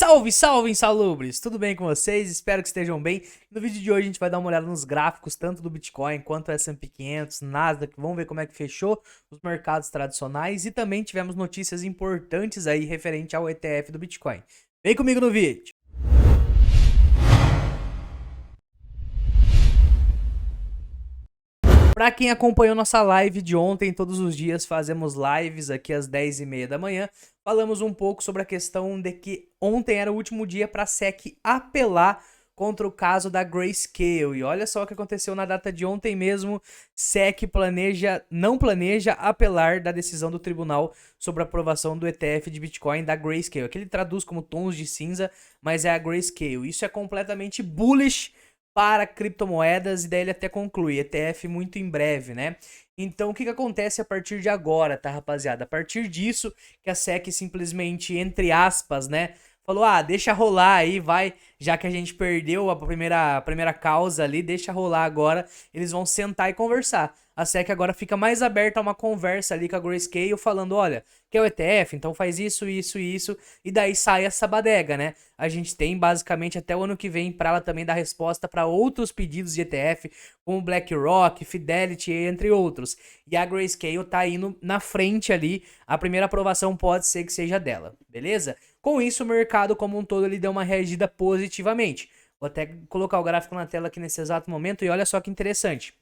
Salve, salve, insalubres! Tudo bem com vocês? Espero que estejam bem. No vídeo de hoje a gente vai dar uma olhada nos gráficos, tanto do Bitcoin quanto do S&P 500, Nasdaq. Vamos ver como é que fechou os mercados tradicionais e também tivemos notícias importantes aí referente ao ETF do Bitcoin. Vem comigo no vídeo! Para quem acompanhou nossa live de ontem, todos os dias fazemos lives aqui às 10h30 da manhã. Falamos um pouco sobre a questão de que ontem era o último dia para a SEC apelar contra o caso da Grayscale. E olha só o que aconteceu na data de ontem mesmo. SEC não planeja apelar da decisão do tribunal sobre a aprovação do ETF de Bitcoin da Grayscale. Aqui ele traduz como tons de cinza, mas é a Grayscale. Isso é completamente bullish para criptomoedas, e daí ele até conclui, ETF muito em breve, né? Então, o que acontece a partir de agora, tá, rapaziada? A partir disso, que a SEC simplesmente, entre aspas, né, falou, deixa rolar aí, vai, já que a gente perdeu a primeira causa ali, deixa rolar agora, eles vão sentar e conversar. A SEC agora fica mais aberta a uma conversa ali com a Grayscale, falando, olha, quer o ETF? Então faz isso, isso e isso, e daí sai essa bodega, né? A gente tem basicamente até o ano que vem para ela também dar resposta para outros pedidos de ETF, como BlackRock, Fidelity, entre outros. E a Grayscale tá indo na frente ali, a primeira aprovação pode ser que seja dela, beleza? Com isso, o mercado como um todo ele deu uma reagida positivamente. Vou até colocar o gráfico na tela aqui nesse exato momento e olha só que interessante.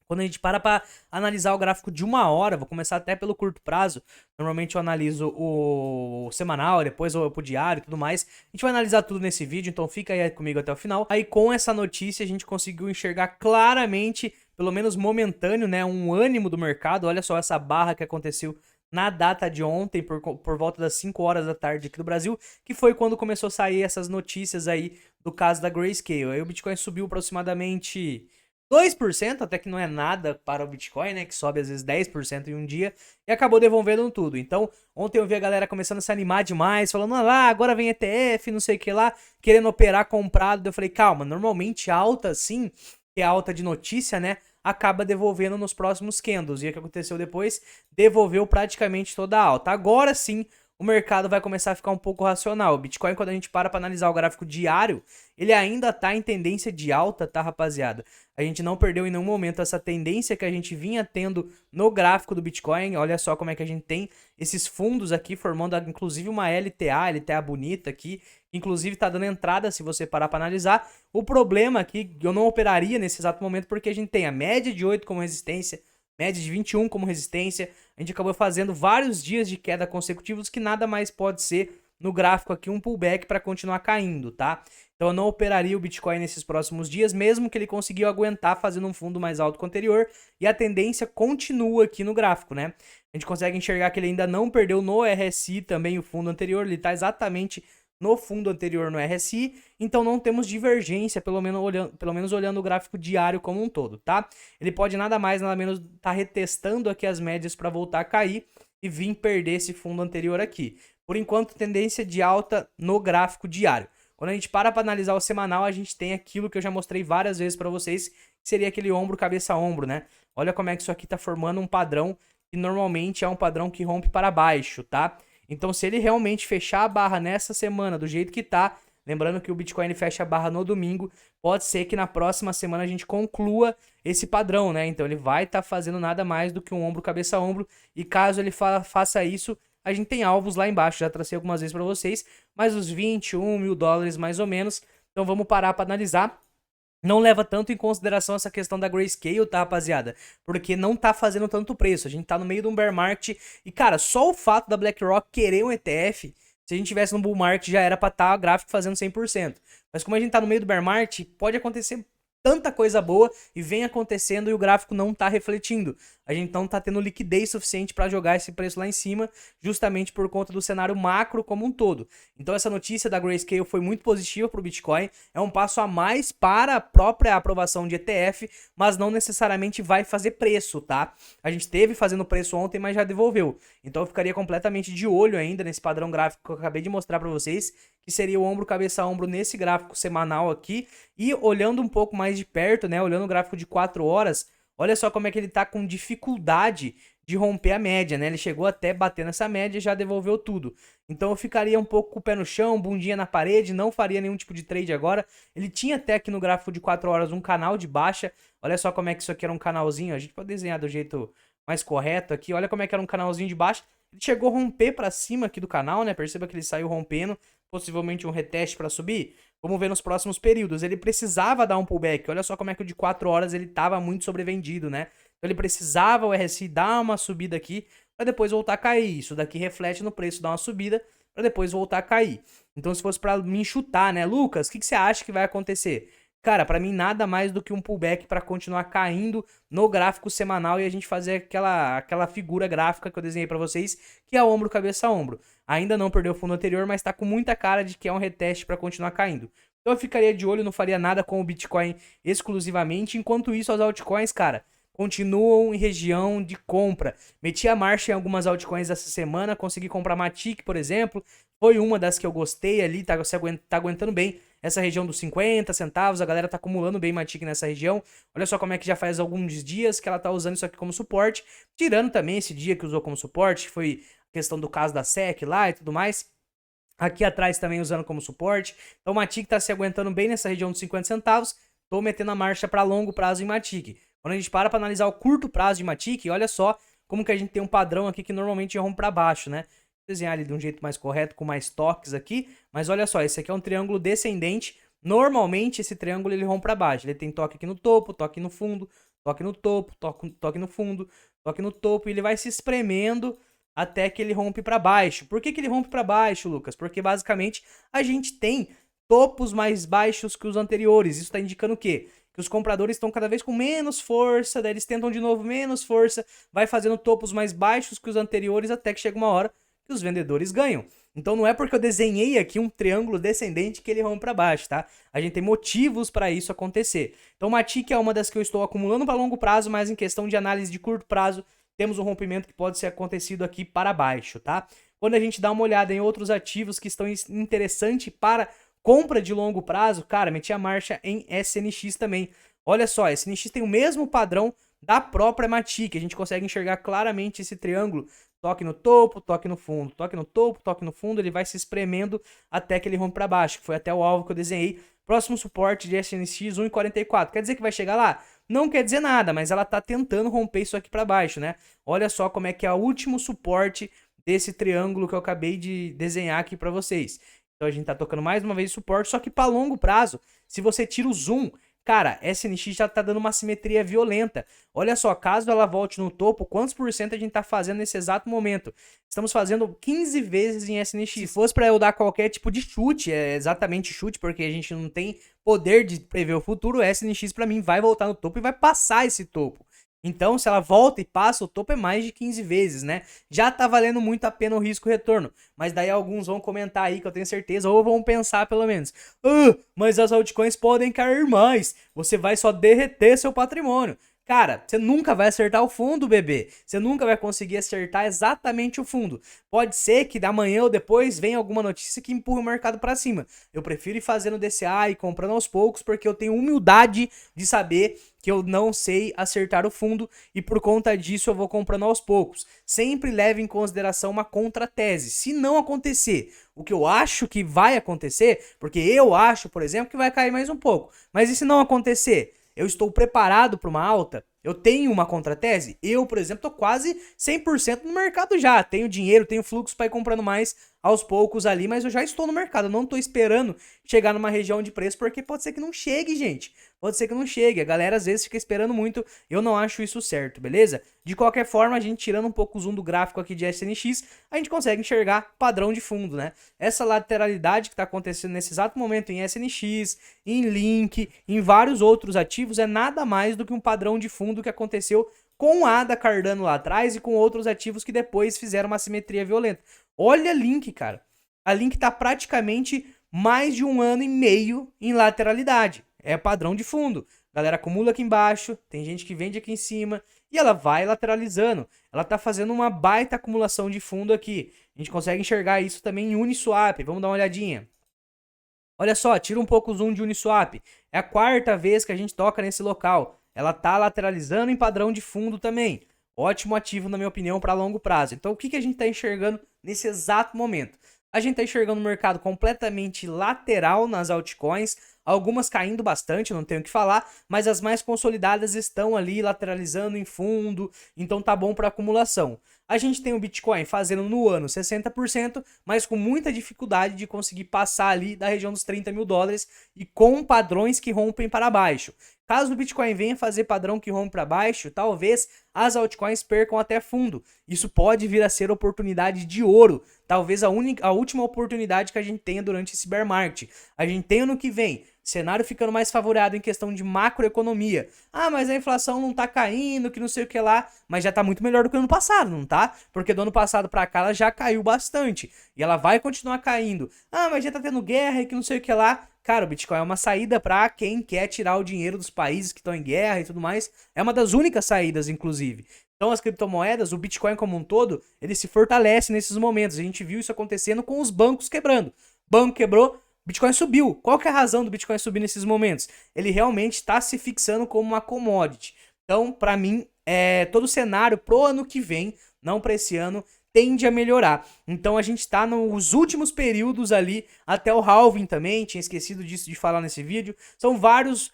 Quando a gente para analisar o gráfico de uma hora, vou começar até pelo curto prazo, normalmente eu analiso o semanal, depois o diário e tudo mais. A gente vai analisar tudo nesse vídeo, então fica aí comigo até o final. Aí com essa notícia a gente conseguiu enxergar claramente, pelo menos momentâneo, né, um ânimo do mercado. Olha só essa barra que aconteceu na data de ontem, por volta das 5 horas da tarde aqui do Brasil, que foi quando começou a sair essas notícias aí do caso da Grayscale. Aí o Bitcoin subiu aproximadamente 2%, até que não é nada para o Bitcoin, né, que sobe às vezes 10% em um dia, e acabou devolvendo tudo. Então, ontem eu vi a galera começando a se animar demais, falando, agora vem ETF, não sei o que lá, querendo operar comprado. Eu falei, calma, normalmente alta assim, que é alta de notícia, né, acaba devolvendo nos próximos candles. E o que aconteceu depois? Devolveu praticamente toda a alta. Agora sim, o mercado vai começar a ficar um pouco racional. O Bitcoin, quando a gente para analisar o gráfico diário, ele ainda tá em tendência de alta, tá, rapaziada? A gente não perdeu em nenhum momento essa tendência que a gente vinha tendo no gráfico do Bitcoin. Olha só como é que a gente tem esses fundos aqui, formando inclusive uma LTA bonita aqui, inclusive tá dando entrada se você parar para analisar. O problema aqui, eu não operaria nesse exato momento, porque a gente tem a média de 8 como resistência, média de 21 como resistência. A gente acabou fazendo vários dias de queda consecutivos, que nada mais pode ser no gráfico aqui um pullback para continuar caindo, tá? Então eu não operaria o Bitcoin nesses próximos dias, mesmo que ele conseguiu aguentar fazendo um fundo mais alto que o anterior, e a tendência continua aqui no gráfico, né? A gente consegue enxergar que ele ainda não perdeu no RSI também o fundo anterior, ele está exatamente no fundo anterior no RSI, então não temos divergência, pelo menos olhando o gráfico diário como um todo, tá? Ele pode nada mais, nada menos estar retestando aqui as médias para voltar a cair e vir perder esse fundo anterior aqui. Por enquanto, tendência de alta no gráfico diário. Quando a gente para analisar o semanal, a gente tem aquilo que eu já mostrei várias vezes para vocês, que seria aquele ombro, cabeça, ombro, né? Olha como é que isso aqui tá formando um padrão que normalmente é um padrão que rompe para baixo, tá? Então, se ele realmente fechar a barra nessa semana do jeito que tá, lembrando que o Bitcoin ele fecha a barra no domingo, pode ser que na próxima semana a gente conclua esse padrão, né? Então, ele vai estar fazendo nada mais do que um ombro, cabeça, ombro, e caso ele faça isso, a gente tem alvos lá embaixo, já tracei algumas vezes para vocês, mas os 21 mil dólares mais ou menos. Então, vamos parar para analisar. Não leva tanto em consideração essa questão da Grayscale, tá, rapaziada? Porque não tá fazendo tanto preço. A gente tá no meio de um bear market. E, cara, só o fato da BlackRock querer um ETF, se a gente tivesse no bull market, já era pra estar o gráfico fazendo 100%. Mas como a gente tá no meio do bear market, pode acontecer tanta coisa boa e vem acontecendo e o gráfico não tá refletindo. A gente não tá tendo liquidez suficiente para jogar esse preço lá em cima, justamente por conta do cenário macro como um todo. Então essa notícia da Grayscale foi muito positiva para o Bitcoin, é um passo a mais para a própria aprovação de ETF, mas não necessariamente vai fazer preço, tá? A gente teve fazendo preço ontem, mas já devolveu. Então eu ficaria completamente de olho ainda nesse padrão gráfico que eu acabei de mostrar para vocês, que seria o ombro, cabeça, ombro nesse gráfico semanal aqui, e olhando um pouco mais de perto, né, olhando o gráfico de 4 horas, olha só como é que ele tá com dificuldade de romper a média, né? Ele chegou até bater nessa média e já devolveu tudo. Então eu ficaria um pouco com o pé no chão, bundinha na parede, não faria nenhum tipo de trade agora. Ele tinha até aqui no gráfico de 4 horas um canal de baixa. Olha só como é que isso aqui era um canalzinho. A gente pode desenhar do jeito mais correto aqui. Olha como é que era um canalzinho de baixa. Ele chegou a romper para cima aqui do canal, né? Perceba que ele saiu rompendo, possivelmente um reteste para subir. Vamos ver nos próximos períodos. Ele precisava dar um pullback. Olha só como é que o de 4 horas ele estava muito sobrevendido, né? Então ele precisava o RSI dar uma subida aqui para depois voltar a cair. Isso daqui reflete no preço, dar uma subida para depois voltar a cair. Então se fosse para me enxutar, né, Lucas, o que você acha que vai acontecer? Cara, para mim nada mais do que um pullback para continuar caindo no gráfico semanal e a gente fazer aquela figura gráfica que eu desenhei para vocês, que é ombro, cabeça, ombro. Ainda não perdeu o fundo anterior, mas tá com muita cara de que é um reteste para continuar caindo. Então eu ficaria de olho, não faria nada com o Bitcoin exclusivamente. Enquanto isso, as altcoins, cara, continuam em região de compra. Meti a marcha em algumas altcoins essa semana, consegui comprar Matic, por exemplo. Foi uma das que eu gostei ali, tá aguentando bem essa região dos 50 centavos. A galera tá acumulando bem Matic nessa região. Olha só como é que já faz alguns dias que ela tá usando isso aqui como suporte. Tirando também esse dia que usou como suporte, que foi a questão do caso da SEC lá e tudo mais. Aqui atrás também usando como suporte. Então o Matic tá se aguentando bem nessa região dos 50 centavos. Tô metendo a marcha para longo prazo em Matic. Quando a gente para analisar o curto prazo de Matic, olha só como que a gente tem um padrão aqui que normalmente rompe para baixo, né? Vou desenhar ele de um jeito mais correto, com mais toques aqui. Mas olha só, esse aqui é um triângulo descendente. Normalmente esse triângulo ele rompe para baixo. Ele tem toque aqui no topo, toque no fundo, toque no topo, toque no fundo, toque no topo. E ele vai se espremendo até que ele rompe para baixo. Por que ele rompe para baixo, Lucas? Porque basicamente a gente tem topos mais baixos que os anteriores. Isso está indicando o quê? Que os compradores estão cada vez com menos força, daí eles tentam de novo menos força, vai fazendo topos mais baixos que os anteriores até que chega uma hora que os vendedores ganham. Então não é porque eu desenhei aqui um triângulo descendente que ele rompe para baixo, tá? A gente tem motivos para isso acontecer. Então Matic é uma das que eu estou acumulando para longo prazo, mas em questão de análise de curto prazo, temos um rompimento que pode ser acontecido aqui para baixo, tá? Quando a gente dá uma olhada em outros ativos que estão interessantes para compra de longo prazo, cara, meti a marcha em SNX também. Olha só, SNX tem o mesmo padrão da própria Matic. A gente consegue enxergar claramente esse triângulo. Toque no topo, toque no fundo, toque no topo, toque no fundo. Ele vai se espremendo até que ele rompe para baixo, que foi até o alvo que eu desenhei. Próximo suporte de SNX 1,44. Quer dizer que vai chegar lá? Não quer dizer nada, mas ela tá tentando romper isso aqui para baixo, né? Olha só como é que é o último suporte desse triângulo que eu acabei de desenhar aqui para vocês. Então a gente tá tocando mais uma vez suporte, só que para longo prazo, se você tira o zoom, cara, SNX já tá dando uma simetria violenta. Olha só, caso ela volte no topo, quantos por cento a gente tá fazendo nesse exato momento? Estamos fazendo 15 vezes em SNX. Se fosse para eu dar qualquer tipo de chute, é exatamente chute, porque a gente não tem poder de prever o futuro, o SNX para mim vai voltar no topo e vai passar esse topo. Então, se ela volta e passa o topo é mais de 15 vezes, né? Já tá valendo muito a pena o risco-retorno. Mas daí alguns vão comentar aí, que eu tenho certeza, ou vão pensar pelo menos. Mas as altcoins podem cair mais. Você vai só derreter seu patrimônio. Cara, você nunca vai acertar o fundo, bebê. Você nunca vai conseguir acertar exatamente o fundo. Pode ser que da manhã ou depois venha alguma notícia que empurre o mercado para cima. Eu prefiro ir fazendo DCA e comprando aos poucos, porque eu tenho humildade de saber que eu não sei acertar o fundo e por conta disso eu vou comprando aos poucos. Sempre leve em consideração uma contratese. Se não acontecer o que eu acho que vai acontecer, porque eu acho, por exemplo, que vai cair mais um pouco. Mas e se não acontecer? Eu estou preparado para uma alta? Eu tenho uma contratese? Eu, por exemplo, tô quase 100% no mercado já. Tenho dinheiro, tenho fluxo para ir comprando mais aos poucos ali, mas eu já estou no mercado. Eu não estou esperando chegar numa região de preço, porque pode ser que não chegue, gente. Pode ser que não chegue. A galera às vezes fica esperando muito. Eu não acho isso certo, beleza? De qualquer forma, a gente tirando um pouco o zoom do gráfico aqui de SNX, a gente consegue enxergar padrão de fundo, né? Essa lateralidade que está acontecendo nesse exato momento em SNX, em Link, em vários outros ativos, é nada mais do que um padrão de fundo que aconteceu com a ADA Cardano lá atrás e com outros ativos que depois fizeram uma simetria violenta. Olha a Link, cara. A Link tá praticamente mais de 1 ano e meio em lateralidade. É padrão de fundo. A galera acumula aqui embaixo, tem gente que vende aqui em cima e ela vai lateralizando. Ela tá fazendo uma baita acumulação de fundo aqui. A gente consegue enxergar isso também em Uniswap. Vamos dar uma olhadinha. Olha só, tira um pouco o zoom de Uniswap. É a 4ª vez que a gente toca nesse local. Ela tá lateralizando em padrão de fundo também. Ótimo ativo, na minha opinião, para longo prazo. Então, o que a gente está enxergando nesse exato momento? A gente está enxergando um mercado completamente lateral nas altcoins, algumas caindo bastante, não tenho o que falar, mas as mais consolidadas estão ali lateralizando em fundo, então tá bom para acumulação. A gente tem o Bitcoin fazendo no ano 60%, mas com muita dificuldade de conseguir passar ali da região dos 30 mil dólares e com padrões que rompem para baixo. Caso o Bitcoin venha fazer padrão que rompe para baixo, talvez as altcoins percam até fundo. Isso pode vir a ser oportunidade de ouro. Talvez a última oportunidade que a gente tenha durante esse bear market. A gente tem ano que vem cenário ficando mais favorável em questão de macroeconomia. Ah, mas a inflação não tá caindo, que não sei o que lá. Mas já tá muito melhor do que o ano passado, não tá? Porque do ano passado pra cá ela já caiu bastante. E ela vai continuar caindo. Ah, mas já tá tendo guerra e que não sei o que lá. Cara, o Bitcoin é uma saída para quem quer tirar o dinheiro dos países que estão em guerra e tudo mais. É uma das únicas saídas, inclusive. Então as criptomoedas, o Bitcoin como um todo, ele se fortalece nesses momentos. A gente viu isso acontecendo com os bancos quebrando. Banco quebrou, Bitcoin subiu. Qual que é a razão do Bitcoin subir nesses momentos? Ele realmente está se fixando como uma commodity. Então, para mim, todo o cenário pro ano que vem, não para esse ano, tende a melhorar. Então a gente está nos últimos períodos ali, até o halving também, tinha esquecido disso de falar nesse vídeo. São vários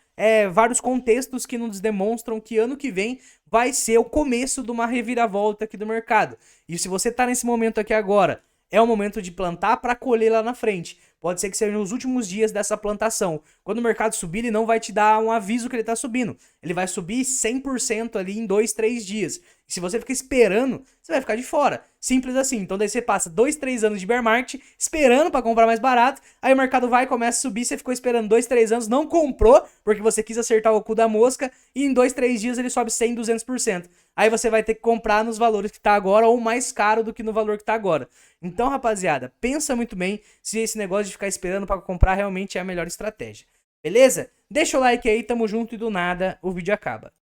contextos que nos demonstram que ano que vem vai ser o começo de uma reviravolta aqui do mercado. E se você está nesse momento aqui agora, é o momento de plantar para colher lá na frente. Pode ser que seja nos últimos dias dessa plantação. Quando o mercado subir, ele não vai te dar um aviso que ele está subindo. Ele vai subir 100% ali em 2, 3 dias. E se você ficar esperando, você vai ficar de fora. Simples assim. Então daí você passa 2, 3 anos de bear market esperando para comprar mais barato. Aí o mercado vai e começa a subir. Você ficou esperando 2, 3 anos, não comprou porque você quis acertar o cu da mosca. E em 2, 3 dias ele sobe 100, 200%. Aí você vai ter que comprar nos valores que tá agora ou mais caro do que no valor que tá agora. Então, rapaziada, pensa muito bem se esse negócio de ficar esperando para comprar realmente é a melhor estratégia. Beleza? Deixa o like aí, tamo junto e do nada o vídeo acaba.